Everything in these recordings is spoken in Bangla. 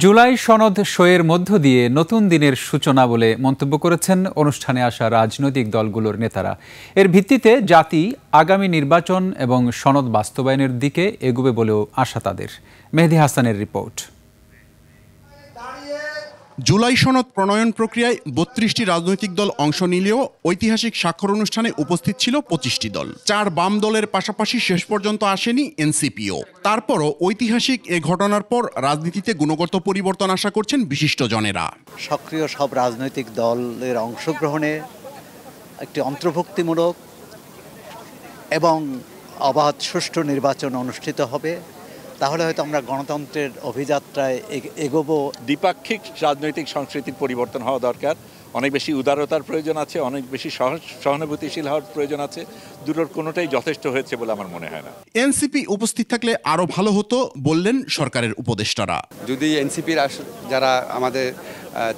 জুলাই সনদ সইয়ের মধ্য দিয়ে নতুন দিনের সূচনা বলে মন্তব্য করেছেন অনুষ্ঠানে আসা রাজনৈতিক দলগুলোর নেতারা। এর ভিত্তিতে জাতি আগামী নির্বাচন এবং সনদ বাস্তবায়নের দিকে এগোবে বলেও আশা তাদের। মেহেদী হাসানের রিপোর্ট। জুলাই সনদ প্রণয়ন প্রক্রিয়ায় ৩২টি রাজনৈতিক দল অংশ নিলেও ঐতিহাসিক স্বাক্ষর অনুষ্ঠানে উপস্থিত ছিল ২৫টি দল। ৪ বাম দলের পাশাপাশি শেষ পর্যন্ত আসেনি এনসিপিও। তারপরও ঐতিহাসিক এ ঘটনার পর রাজনীতিতে গুণগত পরিবর্তন আশা করছেন বিশিষ্টজনেরা। সক্রিয় সব রাজনৈতিক দলের অংশগ্রহণে একটি অন্তর্ভুক্তিমূলক এবং অবাধ সুষ্ঠু নির্বাচন অনুষ্ঠিত হবে, তাহলে হয়তো আমরা গণতন্ত্রের অভিযাত্রায় এগোবো। দ্বিপাক্ষিক রাজনৈতিক সংস্কৃতির পরিবর্তন হওয়া দরকার। অনেক বেশি উদারতার প্রয়োজন আছে, অনেক বেশি সহানুভূতিশীল হওয়ার প্রয়োজন আছে। দুটোর কোনোটাই যথেষ্ট হয়েছে বলে আমার মনে হয় না। এনসিপি উপস্থিত থাকলে আরো ভালো হতো বললেন সরকারের উপদেষ্টারা। যদি এনসিপির যারা আমাদের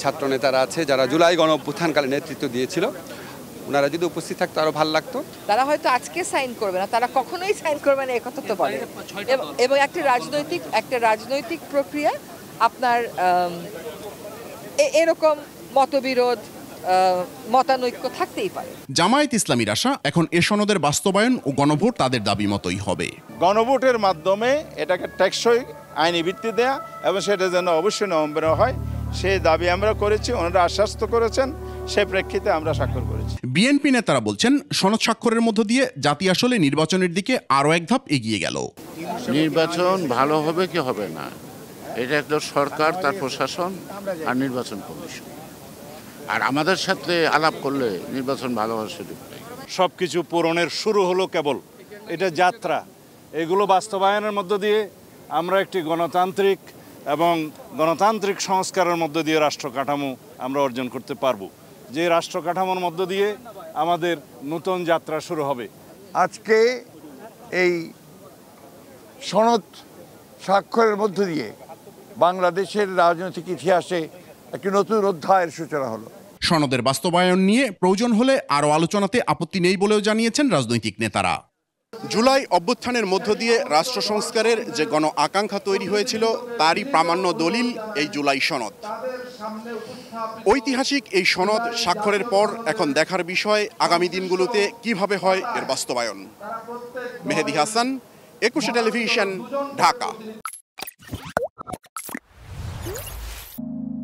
ছাত্রনেতারা আছে, যারা জুলাই গণ অভ্যুত্থানকালে নেতৃত্ব দিয়েছিল, ওনারা যদি উপস্থিত থাকতো আরো ভালো লাগতো। তারা হয়তো আজকে সাইন করবে না, তারা কখনোই সাইন করবে না, একথা তো বলে। এবং একটা রাজনৈতিক প্রক্রিয়া আপনার এরকম মতবিরোধ মতানৈক্য থাকতেই পারে। জামায়াত ইসলামীর আশা এখন এ সনদের বাস্তবায়ন ও গণভোট তাদের দাবি মতোই হবে। গণভোটের মাধ্যমে এটাকে টেকসই আইনি ভিত্তি দেয়া এবং সেটা যেন অবশ্যই নভেম্বরে হয়, সেই দাবি আমরা করেছি, ওনারা আশ্বস্ত করেছেন, সেই প্রেক্ষিতে আমরা স্বাক্ষর করেছি। বিএনপি নেতারা বলছেন সনদ স্বাক্ষরের মধ্য দিয়ে জাতি আসলে নির্বাচনের দিকে আরো এক ধাপ এগিয়ে গেল। নির্বাচন ভালো হবে কি হবে না, এটা একটা সরকার, তার প্রশাসন আর নির্বাচন কমিশন, আর আমাদের সাথে আলাপ করলে নির্বাচন ভালো হওয়ার সুযোগ নেই। সবকিছু পূরণের শুরু হলো কেবল, এটা যাত্রা। এগুলো বাস্তবায়নের মধ্য দিয়ে আমরা একটি গণতান্ত্রিক এবং গণতান্ত্রিক সংস্কারের মধ্য দিয়ে রাষ্ট্র কাঠামো আমরা অর্জন করতে পারবো, যে রাষ্ট্র কাঠামোর মধ্য দিয়ে আমাদের নতুন যাত্রা শুরু হবে। আজকে এই সনদ স্বাক্ষরের মধ্য দিয়ে বাংলাদেশের রাজনৈতিক ইতিহাসে একটি নতুন অধ্যায়ের সূচনা হলো। সনদের বাস্তবায়ন নিয়ে প্রয়োজন হলে আরও আলোচনাতে আপত্তি নেই বলেও জানিয়েছেন রাজনৈতিক নেতারা। জুলাই অভ্যুত্থানের মধ্য দিয়ে রাষ্ট্র সংস্কারের যে গণ আকাঙ্ক্ষা তৈরি হয়েছিল তারই প্রামাণ্য দলিল এই জুলাই সনদ। ঐতিহাসিক এই সনদ স্বাক্ষরের পর এখন দেখার বিষয় আগামী দিনগুলোতে কিভাবে হয় এর বাস্তবায়ন। মেহেদী হাসান, ২১ টেলিভিশন, ঢাকা।